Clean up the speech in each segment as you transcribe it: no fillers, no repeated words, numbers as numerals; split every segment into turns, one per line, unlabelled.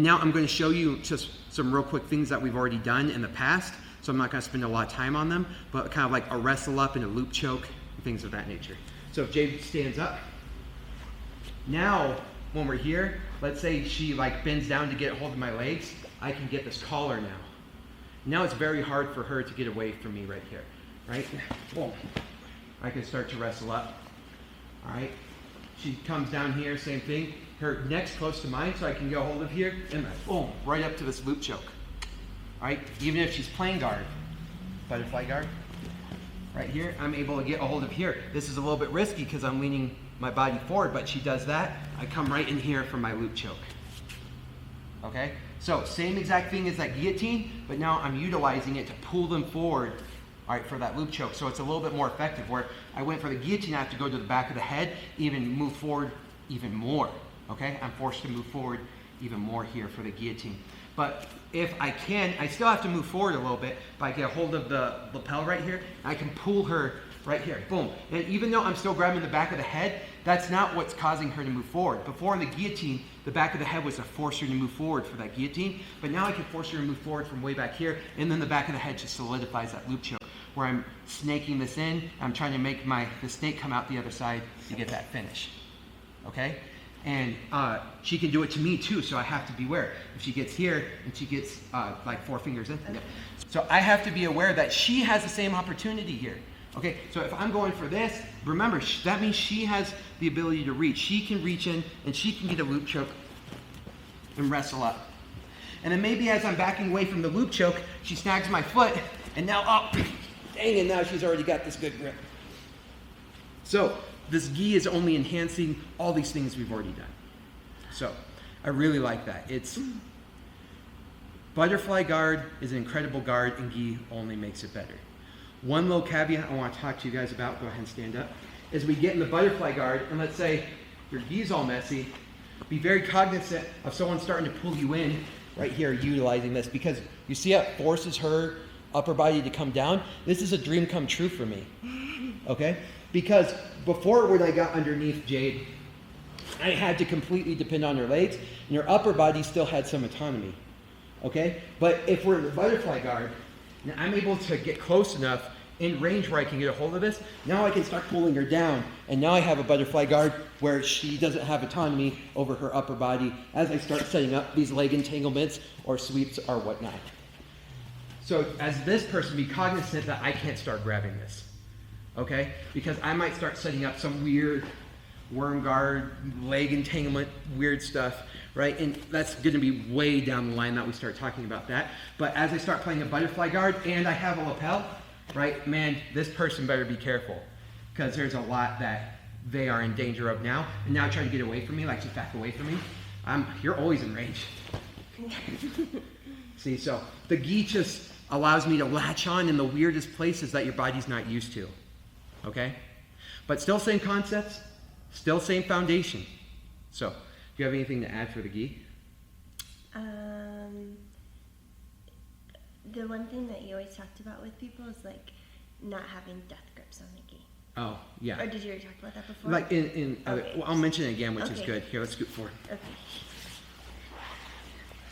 And now I'm going to show you just some real quick things that we've already done in the past. So I'm not going to spend a lot of time on them, but kind of like a wrestle up and a loop choke, and things of that nature. So if Jade stands up, now when we're here, let's say she like bends down to get a hold of my legs, I can get this collar now. Now it's very hard for her to get away from me right here, right? Boom. I can start to wrestle up, all right? She comes down here, same thing. Her neck's close to mine, so I can get a hold of here, and boom, right up to this loop choke, all right? Even if she's playing guard, butterfly guard, right here, I'm able to get a hold of here. This is a little bit risky because I'm leaning my body forward, but she does that, I come right in here for my loop choke, okay? So same exact thing as that guillotine, but now I'm utilizing it to pull them forward, all right, for that loop choke. So it's a little bit more effective. Where I went for the guillotine, I have to go to the back of the head, even move forward even more, okay? I'm forced to move forward even more here for the guillotine. But if I can, I still have to move forward a little bit, but I get a hold of the lapel right here, I can pull her right here, boom. And even though I'm still grabbing the back of the head, that's not what's causing her to move forward. Before in the guillotine, the back of the head was to force her to move forward for that guillotine, but now I can force her to move forward from way back here, and then the back of the head just solidifies that loop choke, where I'm snaking this in, I'm trying to make the snake come out the other side to get that finish, okay? And she can do it to me too, so I have to be aware. If she gets here and she gets like 4 fingers in, okay. So I have to be aware that she has the same opportunity here. Okay, so if I'm going for this, remember, that means she has the ability to reach. She can reach in and she can get a loop choke and wrestle up. And then maybe as I'm backing away from the loop choke, she snags my foot, and now, oh, dang, and now she's already got this good grip. So this gi is only enhancing all these things we've already done. So I really like that. It's butterfly guard is an incredible guard, and gi only makes it better. One little caveat I want to talk to you guys about, go ahead and stand up, is we get in the butterfly guard, and let's say your gi's all messy, be very cognizant of someone starting to pull you in right here utilizing this, because you see how it forces her upper body to come down? This is a dream come true for me, okay? Because before, when I got underneath Jade, I had to completely depend on her legs, and her upper body still had some autonomy, okay? But if we're in the butterfly guard, now I'm able to get close enough in range where I can get a hold of this. Now I can start pulling her down, and now I have a butterfly guard where she doesn't have autonomy over her upper body as I start setting up these leg entanglements or sweeps or whatnot. So as this person, be cognizant that I can't start grabbing this, okay? Because I might start setting up some weird worm guard, leg entanglement, weird stuff, right? And that's going to be way down the line that we start talking about that. But as I start playing a butterfly guard and I have a lapel, right, man, this person better be careful, because there's a lot that they are in danger of now. And now trying to get away from me, like just back away from me, you're always in range. See, so the gi just allows me to latch on in the weirdest places that your body's not used to, okay? But still same concepts, still same foundation. So, do you have anything to add for the gi?
The one thing that you always talked about with people is like not having death grips on the gi.
Oh, yeah.
Or did you already talk about that before?
Like
okay.
well, I'll mention it again, which is good. Here, let's scoot forward.
Okay.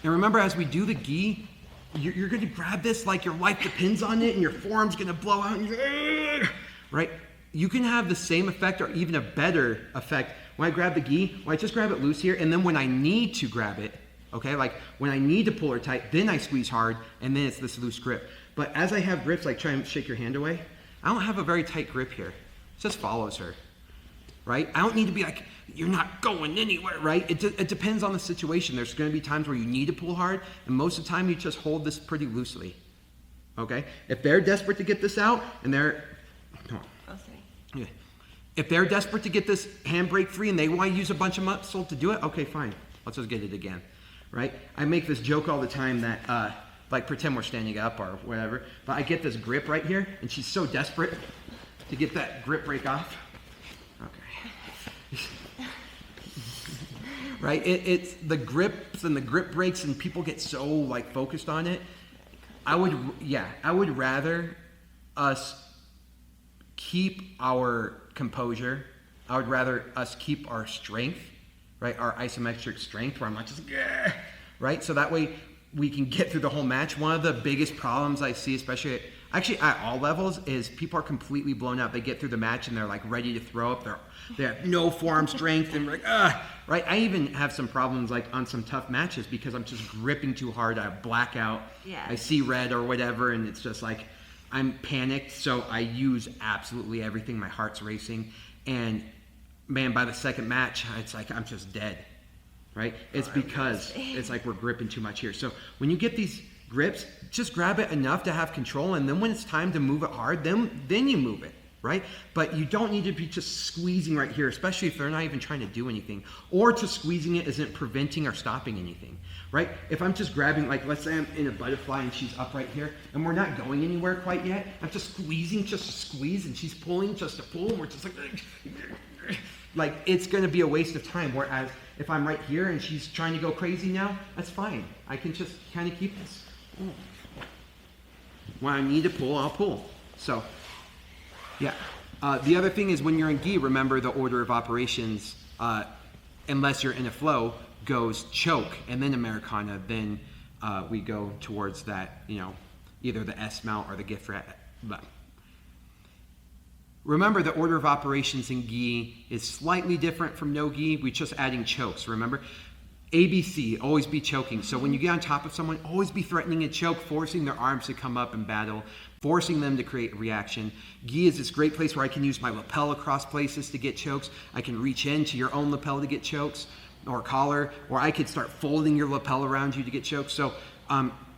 And remember, as we do the gi, you're going to grab this like your life depends on it, and your forearm's going to blow out, and right? You can have the same effect or even a better effect when I grab the gi, when I just grab it loose here, and then when I need to grab it, okay, like when I need to pull her tight, then I squeeze hard, and then it's this loose grip. But as I have grips, like try and shake your hand away, I don't have a very tight grip here. It just follows her, right? I don't need to be like, you're not going anywhere, right? It depends on the situation. There's going to be times where you need to pull hard, and most of the time you just hold this pretty loosely, okay? If they're desperate to get this out, and they're, come on.
Oh, sorry.
Yeah. If they're desperate to get this handbrake free and they want to use a bunch of muscle to do it, okay, fine. Let's just get it again, right? I make this joke all the time that, like pretend we're standing up or whatever, but I get this grip right here, and she's so desperate to get that grip break off. Okay. Right? It's the grips and the grip breaks, and people get so like focused on it. I would rather us keep our composure. I would rather us keep our strength, right? Our isometric strength, where I'm not just, right? So that way we can get through the whole match. One of the biggest problems I see, especially at all levels, is people are completely blown out. They get through the match and they're like ready to throw up. They have no forearm strength and like, right? I even have some problems like on some tough matches because I'm just gripping too hard. I black out.
Yeah.
I see red or whatever, and it's just like I'm panicked. So I use absolutely everything. My heart's racing, and man, by the second match, it's like I'm just dead. Right? It's because it's like we're gripping too much here. So when you get these grips, just grab it enough to have control, and then when it's time to move it hard, then you move it, right? But you don't need to be just squeezing right here, especially if they're not even trying to do anything, or just squeezing it isn't preventing or stopping anything, right? If I'm just grabbing, like let's say I'm in a butterfly and she's up right here, and we're not going anywhere quite yet, I'm just squeezing just to squeeze, and she's pulling just to pull, and we're just like it's going to be a waste of time. Whereas if I'm right here and she's trying to go crazy now, that's fine. I can just kind of keep this. When I need to pull, I'll pull. So, yeah. The other thing is when you're in gi, remember the order of operations, unless you're in a flow, goes choke and then Americana. Then we go towards that, either the S mount or the gift wrap. Remember, the order of operations in gi is slightly different from no gi. We're just adding chokes, remember? ABC, always be choking. So when you get on top of someone, always be threatening a choke, forcing their arms to come up and battle, forcing them to create a reaction. Gi is this great place where I can use my lapel across places to get chokes. I can reach into your own lapel to get chokes, or collar, or I could start folding your lapel around you to get chokes. So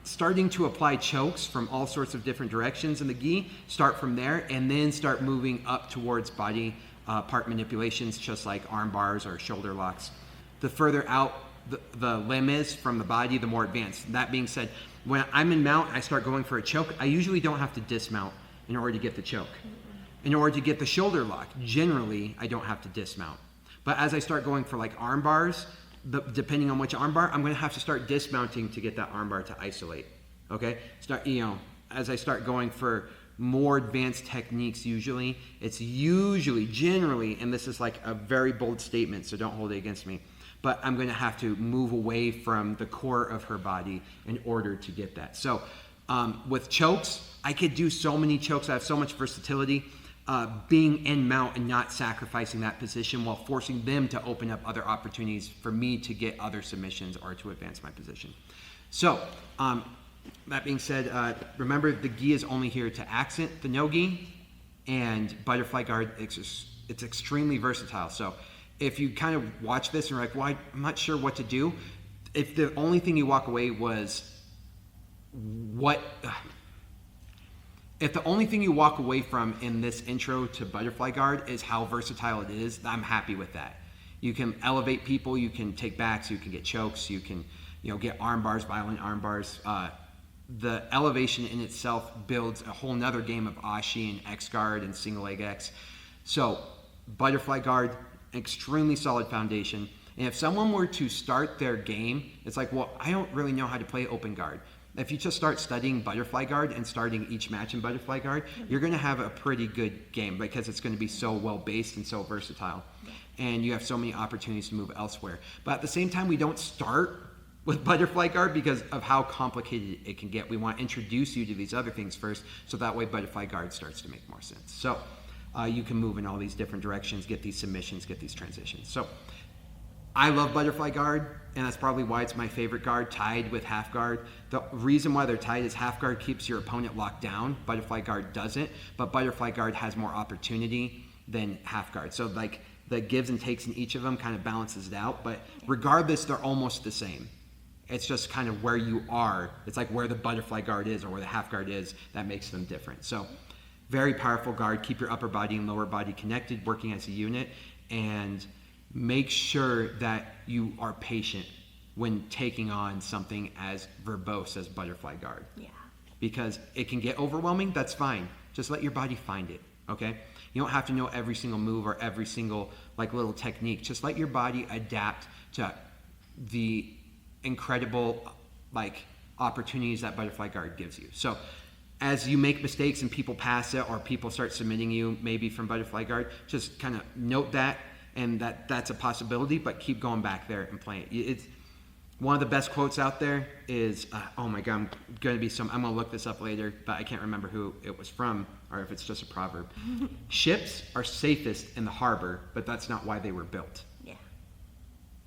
starting to apply chokes from all sorts of different directions in the gi, start from there, and then start moving up towards body part manipulations, just like arm bars or shoulder locks. The further out the limb is from the body, the more advanced. That being said, when I'm in mount, I start going for a choke. I usually don't have to dismount in order to get the choke. In order to get the shoulder lock, generally, I don't have to dismount. But as I start going for like arm bars, depending on which arm bar, I'm going to have to start dismounting to get that arm bar to isolate. Okay? As I start going for more advanced techniques, generally, and this is like a very bold statement, so don't hold it against me, but I'm going to have to move away from the core of her body in order to get that. So with chokes, I could do so many chokes. I have so much versatility. Being in mount and not sacrificing that position while forcing them to open up other opportunities for me to get other submissions or to advance my position. So that being said, remember the gi is only here to accent the no gi, and butterfly guard, it's extremely versatile. So if you kind of watch this and you're like, well, I'm not sure what to do, if the only thing you walk away was if the only thing you walk away from in this intro to butterfly guard is how versatile it is, I'm happy with that. You can elevate people, you can take backs, you can get chokes, you can get arm bars, violent arm bars. The elevation in itself builds a whole nother game of ashi and X guard and single leg X. So butterfly guard, extremely solid foundation. And if someone were to start their game, it's like, well, I don't really know how to play open guard. If you just start studying butterfly guard and starting each match in butterfly guard, you're going to have a pretty good game because it's going to be so well based and so versatile. And you have so many opportunities to move elsewhere. But at the same time, we don't start with butterfly guard because of how complicated it can get. We want to introduce you to these other things first, so that way butterfly guard starts to make more sense. So you can move in all these different directions, get these submissions, get these transitions. So I love butterfly guard, and that's probably why it's my favorite guard, tied with half guard. The reason why they're tied is half guard keeps your opponent locked down. Butterfly guard doesn't, but butterfly guard has more opportunity than half guard. So like the gives and takes in each of them kind of balances it out, but regardless, they're almost the same. It's just kind of where you are. It's like where the butterfly guard is or where the half guard is that makes them different. So very powerful guard. Keep your upper body and lower body connected, working as a unit, and make sure that you are patient when taking on something as verbose as butterfly guard.
Yeah.
Because it can get overwhelming, that's fine. Just let your body find it, okay? You don't have to know every single move or every single little technique. Just let your body adapt to the incredible opportunities that butterfly guard gives you. So as you make mistakes and people pass it or people start submitting you maybe from butterfly guard, just kind of note that, and that's a possibility, but keep going back there and playing it. One of the best quotes out there is, oh my God, I'm going to look this up later, but I can't remember who it was from or if it's just a proverb. Ships are safest in the harbor, but that's not why they were built.
Yeah.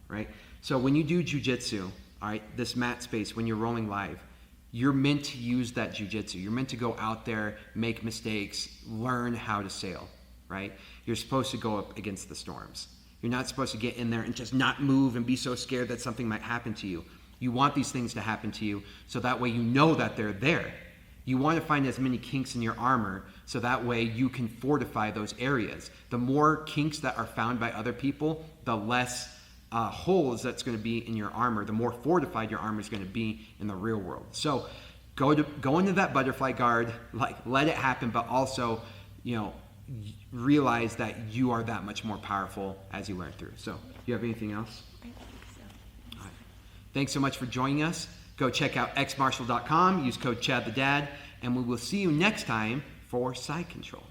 Right? So when you do jiu-jitsu, all right, this mat space, when you're rolling live, you're meant to use that jiu-jitsu. You're meant to go out there, make mistakes, learn how to sail, right? You're supposed to go up against the storms. You're not supposed to get in there and just not move and be so scared that something might happen to you. You want these things to happen to you so that way you know that they're there. You want to find as many kinks in your armor so that way you can fortify those areas. The more kinks that are found by other people, the less holes that's going to be in your armor, the more fortified your armor is going to be in the real world. So go into that butterfly guard, like let it happen, but also, realize that you are that much more powerful as you learn through. So, do you have anything else?
I think so.
All right. Thanks so much for joining us. Go check out xmartial.com, use code ChadTheDad, and we will see you next time for Side Control.